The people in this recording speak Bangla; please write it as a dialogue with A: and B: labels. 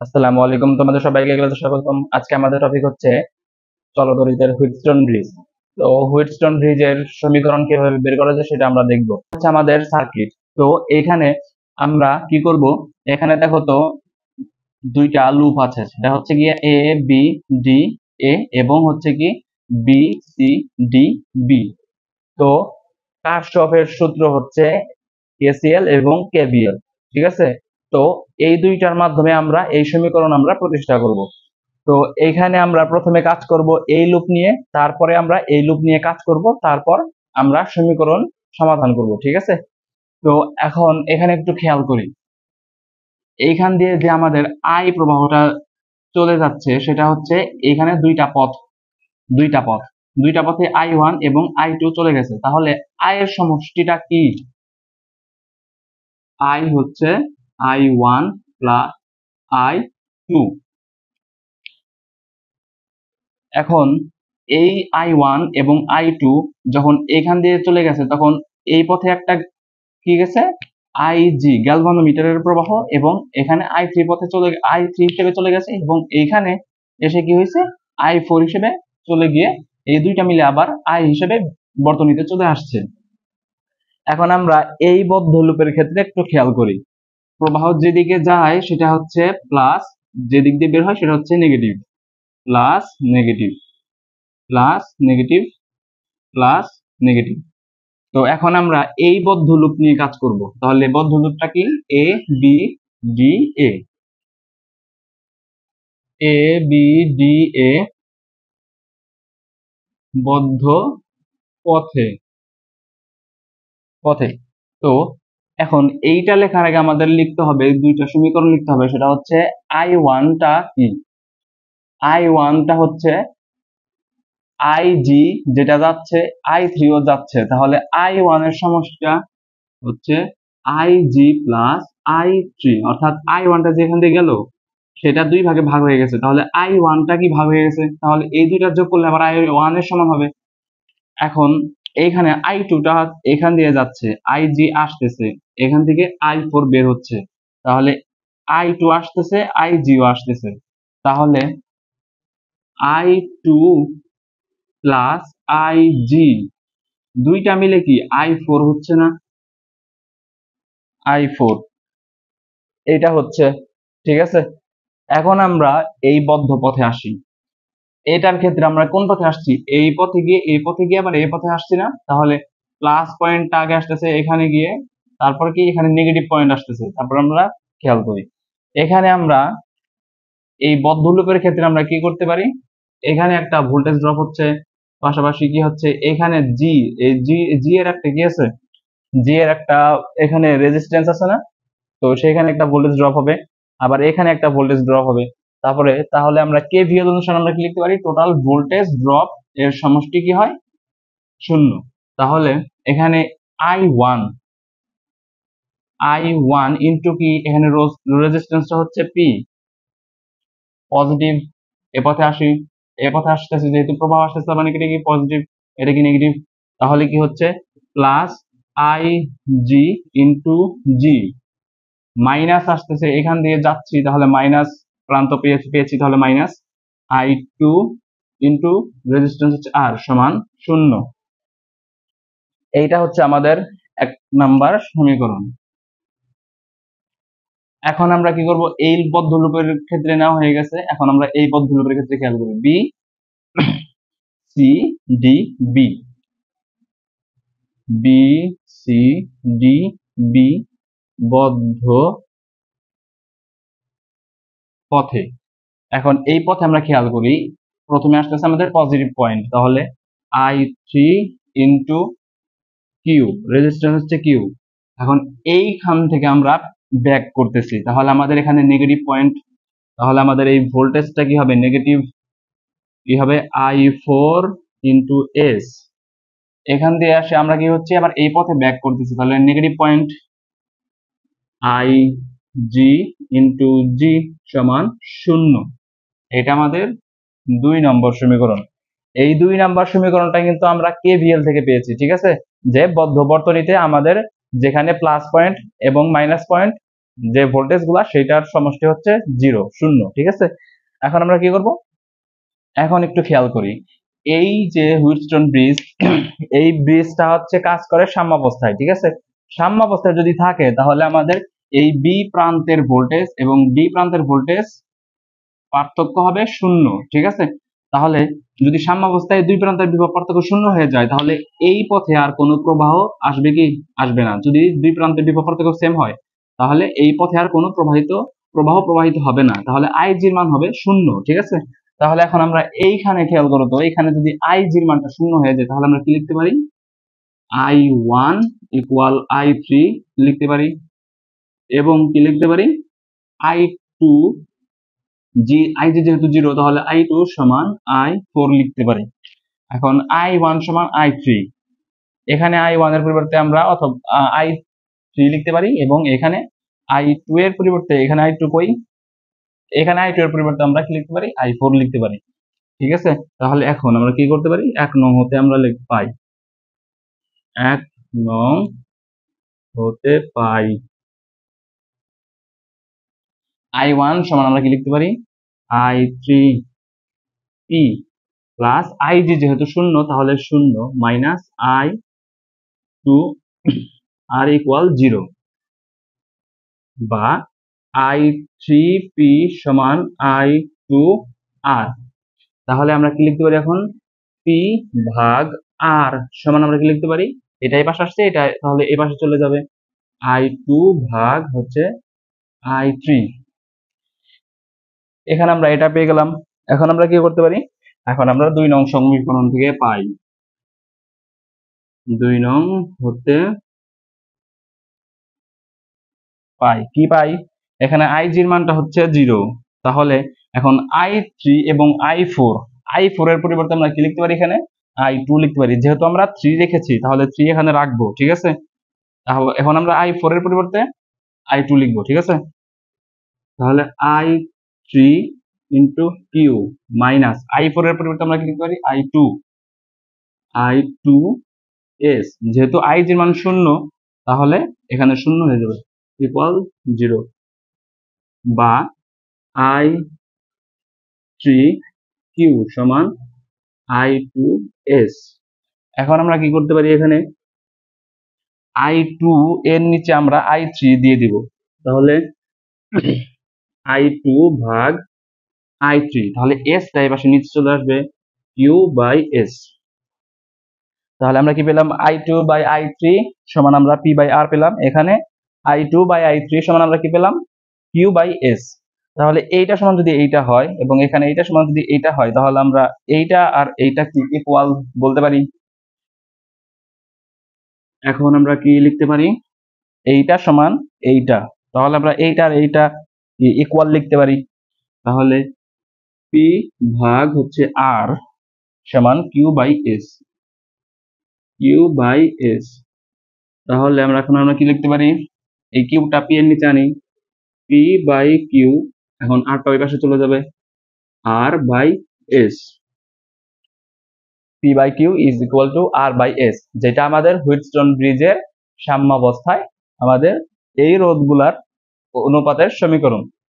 A: আসসালামু আলাইকুম, তোমাদের সবাইকে ক্লাসে স্বাগতম। আজকে আমাদের টপিক হচ্ছে চলতরিতের হুইটস্টোন ব্রিজ। তো হুইটস্টোন ব্রিজের সমীকরণ কিভাবে বের করা যায় সেটা আমরা দেখব। হচ্ছে আমাদের সার্কিট। তো এইখানে আমরা কি করব, এখানে দেখো তো দুইটা লুপ আছে, সেটা হচ্ছে কি এ বি ডি এ এবং হচ্ছে কি বি সি ডি বি। তো কারশফের সূত্র হচ্ছে কেসিএল এবং কেভিএল, ঠিক আছে। তো এই দুইটার মাধ্যমে আমরা এই সমীকরণ আমরা প্রতিষ্ঠা করব। তো এইখানে আমরা প্রথমে কাজ করব এই লুপ নিয়ে, তারপরে আমরা এই লুপ নিয়ে কাজ করব, তারপর আমরা সমীকরণ সমাধান করব, ঠিক আছে। তো এখন এখানে একটু খেয়াল করি, এইখান দিয়ে যে আমাদের আই প্রবাহটা চলে যাচ্ছে সেটা হচ্ছে এখানে দুইটা পথ দুইটা পথে I1 এবং I2 চলে গেছে। তাহলে আই এর সমষ্টিটা কি? আই হচ্ছে I1 প্লাস I2। এখন এই I1 এবং I2 যখন এখান দিয়ে চলে গেছে, তখন এই পথে একটা কি গেছে, আইজি গ্যালভানোমিটারের প্রবাহ, এবং এখানে I3 পথে I3 হিসেবে চলে গেছে, এবং এইখানে এসে কি হয়েছে, I4 হিসেবে চলে গিয়ে এই দুইটা মিলে আবার আই হিসেবে বর্তনীতে চলে আসছে। এখন আমরা এই বদ্ধ লুপের ক্ষেত্রে একটু খেয়াল করি, প্রবাহ যেদিকে যায় সেটা হচ্ছে প্লাস, যেদিক দিয়ে বের হয় সেটা হচ্ছে negative. Plus negative, plus negative, plus negative. তো এখন আমরা এই বদ্ধ লুপ নিয়ে কাজ করব। তাহলে বদ্ধ লুপটা কি? A B D A, A B D A বদ্ধ পথে পথে তো এখন এইটা লেখার আগে আমাদের লিখতে হবে, দুইটা সমীকরণ লিখতে হবে। সেটা হচ্ছে I1টা কি? I1টা হচ্ছে আইজি যেটা যাচ্ছে, I3ও যাচ্ছে, তাহলে I1 এর সমষ্টিটা হচ্ছে আইজি প্লাস I3, অর্থাৎ I1টা যেখান দিয়ে গেল সেটা দুই ভাগে ভাগ হয়ে গেছে, তাহলে I1টা কি ভাগ হয়ে গেছে, তাহলে এই দুইটা যোগ করলে আবার I1 এর সমান হবে। এখন এইখানে I2টা এখান দিয়ে যাচ্ছে, আইজি আসতেছে, এখান থেকে I4 বের হচ্ছে, তাহলে I2 আসতেছে, আইজিও আসতেছে, তাহলে I2 প্লাস আইজি দুইটা মিলে কি I4 হচ্ছে না? I4 এটা হচ্ছে, ঠিক আছে। এখন আমরা এই বদ্ধ পথে আসি। এটার ক্ষেত্রে আমরা কোন পথে আসছি? এই পথে গিয়ে এই পথে গিয়ে আবার এই পথে আসছি না? তাহলে প্লাস পয়েন্টটা আগে আসতেছে এখানে গিয়ে, তারপর কি এখানে নেগেটিভ পয়েন্ট আসতেছে। তারপর আমরা খেয়াল করি, এখানে আমরা এই বদ্ধ লুপের ক্ষেত্রে আমরা কি করতে পারি, এখানে একটা ভোল্টেজ ড্রপ হচ্ছে, পাশাপাশি কি হচ্ছে এখানে জি, এই জি জি এর একটা কি আছে, জি এর একটা এখানে রেজিস্ট্যান্স আছে না? তো সেখানে একটা ভোল্টেজ ড্রপ হবে, আবার এখানে একটা ভোল্টেজ ড্রপ হবে। তারপরে তাহলে আমরা কেভিএল অনুসারে আমরা কি লিখতে পারি, টোটাল ভোল্টেজ ড্রপ এর সমষ্টি কি হয়? 0। তাহলে এখানে I1 I1 ইনটু কি, এখানে রেজিস্ট্যান্সটা হচ্ছে পি, পজিটিভ। এ পথে আসি, এ পথে আসতেছে, যেহেতু প্রবাহ আসতেছে মানে কি, এটা কি পজিটিভ, এটা কি নেগেটিভ, তাহলে কি হচ্ছে plus I G into G, minus আসতেছে এখান দিয়ে যাচ্ছি, তাহলে মাইনাস প্রান্ত পেয়েছি, তাহলে মাইনাস I2 ইন্টু রেজিস্ট্যান্স হচ্ছে আর সমান 0। এইটা হচ্ছে আমাদের 1 নাম্বার সমীকরণ। এখন আমরা কি করব, এই বদ্ধ লুপের ক্ষেত্রে নেওয়া হয়ে গেছে, এখন আমরা এই বদ্ধ লুপের ক্ষেত্রে খেয়াল করি, B C D B, B C D B বদ্ধ পথে। এখন এই পথে আমরা খেয়াল করি, প্রথমে আসতেছে আমাদের পজিটিভ পয়েন্ট, তাহলে I3 ইন্টু কিউ, রেজিস্ট্যান্স হচ্ছে কিউ। এখন এইখান থেকে আমরা ব্যাক করতেছি, তাহলে আমাদের এখানে নেগেটিভ পয়েন্ট, তাহলে আমাদের এই ভোল্টেজটা কি হবে, নেগেটিভ কি হবে, I4 ইন্টু এস। এখান দিয়ে আসে আমরা কি হচ্ছে আবার এই পথে ব্যাক করতেছি, তাহলে negative point I G into G সমান 0। এটা আমাদের 2 নম্বর সমীকরণ। এই 2 নম্বর সমীকরণটা কিন্তু আমরা কেভিএল থেকে পেয়েছি, ঠিক আছে। যে বদ্ধ বর্তনীতে আমাদের যেখানে প্লাস পয়েন্ট এবং মাইনাস পয়েন্ট যে ভোল্টেজ গুলা সেটার সমষ্টি হচ্ছে 0 ঠিক আছে। এখন আমরা কি করব, এখন একটু খেয়াল করি, এই যে হুইটস্টোন ব্রিজ, এই ব্রিজটা হচ্ছে কাজ করে সাম্যাবস্থায়, ঠিক আছে। সাম্যাবস্থায় যদি থাকে তাহলে আমাদের এই বি প্রান্তের ভোল্টেজ এবং ডি প্রান্তের ভোল্টেজ পার্থক্য হবে 0, ঠিক আছে। তাহলে যদি সাম্যাবস্থায় দুই প্রান্তের বিভব পার্থক্য 0 হয়ে যায় তাহলে এই পথে আর কোনো প্রবাহ আসবে কি, আসবে না। যদি দুই প্রান্তের বিভব পার্থক্য সেম হয় তাহলে এই পথে আর কোনো প্রবাহ প্রবাহিত হবে না, তাহলে আইজির মান হবে 0, ঠিক আছে। তাহলে এখন আমরা এইখানে খেয়াল করো তো, এইখানে যদি আইজির মানটা 0 হয়ে যায় তাহলে আমরা কি লিখতে পারি, I1 ইকুয়াল I3 লিখতে পারি, এবং কি লিখতে পারি, I2 আইজি যেহেতু 0 তাহলে I2 সমান I4 লিখতে পারি। এখন I1 সমান I3, এখানে I1 এর পরিবর্তে আমরা অথবা I3 লিখতে পারি, এবং এখানে I2 এর পরিবর্তে এখানে I2 কই, এখানে I2 এর পরিবর্তে আমরা কি লিখতে পারি, I4 লিখতে পারি, ঠিক আছে। তাহলে এখন আমরা কি করতে পারি, 1 নং হতে আমরা পাই, 1 নং হতে পাই I1 সমান আমরা কি লিখতে পারি, I3 P প্লাস আইজি যেহেতু 0 তাহলে 0 মাইনাস I2 আর ইকুয়াল 0, বা I3P সমান I2 R। তাহলে আমরা কি লিখতে পারি এখন, P ভাগ R সমান আমরা কি লিখতে পারি, এটাই পাশে আসছে, এটা তাহলে এই পাশে চলে যাবে, I2 ভাগ হচ্ছে I3। এখানে আমরা এটা পেয়ে গেলাম। এখন আমরা কি করতে পারি, এখন আমরা 2 নং সমীকরণ থেকে পাই, 2 নং হতে পাই কি পাই, এখানে আইজির মানটা হচ্ছে 0, তাহলে এখন I3 এবং I4 এর পরিবর্তে আমরা কি লিখতে পারি, এখানে I2 লিখতে পারি, যেহেতু আমরা 3 রেখেছি তাহলে 3 এখানে রাখবো, ঠিক আছে। তাহলে এখন আমরা I4 এর পরিবর্তে I2 লিখবো, ঠিক আছে। তাহলে I3 into Q minus I4 এর পরিবর্তে আমরা কি লিখতে পারি, I2 এস, যেহেতু আইজির মান 0 তাহলে এখানে 0 হয়ে যাবে, ইকুয়াল 0, বা I3 কিউ সমান I2 এস। এখন আমরা কি করতে পারি, এখানে I2 এর নিচে আমরা I3 দিয়ে দিব, তাহলে I2 ভাগ I3, তাহলে এস টাই পাশে নিচে চলে আসবে, কিউ বাই এস। তাহলে আমরা কি পেলাম, I2 বাই I3 সমান আমরা P বাই R পেলাম, এখানে I2 বাই I3 সমান আমরা কি পেলাম, Q বাই S। তাহলে এইটা সমান যদি এইটা হয় এবং এখানে এইটা সমান যদি এইটা হয় তাহলে আমরা এইটা আর এইটা কি ইকুয়াল বলতে পারি। এখন আমরা কি লিখতে পারি, এইটা সমান এইটা, তাহলে আমরা এইটা আর এইটা ইকুয়াল লিখতে পারি, তাহলে P ভাগ হচ্ছে R সমান Q বাই S, তাহলে আমরা কি লিখতে পারি, এই কিউটা P এর নিচে আনি, P বাই Q, এখন আরটা ওই পাশে চলে যাবে, R by S, P by Q is equal to R by S, যেটা আমাদের হুইটস্টোন ব্রিজের সাম্যাবস্থায় আমাদের এই রোধগুলার অনুপাতের সমীকরণ।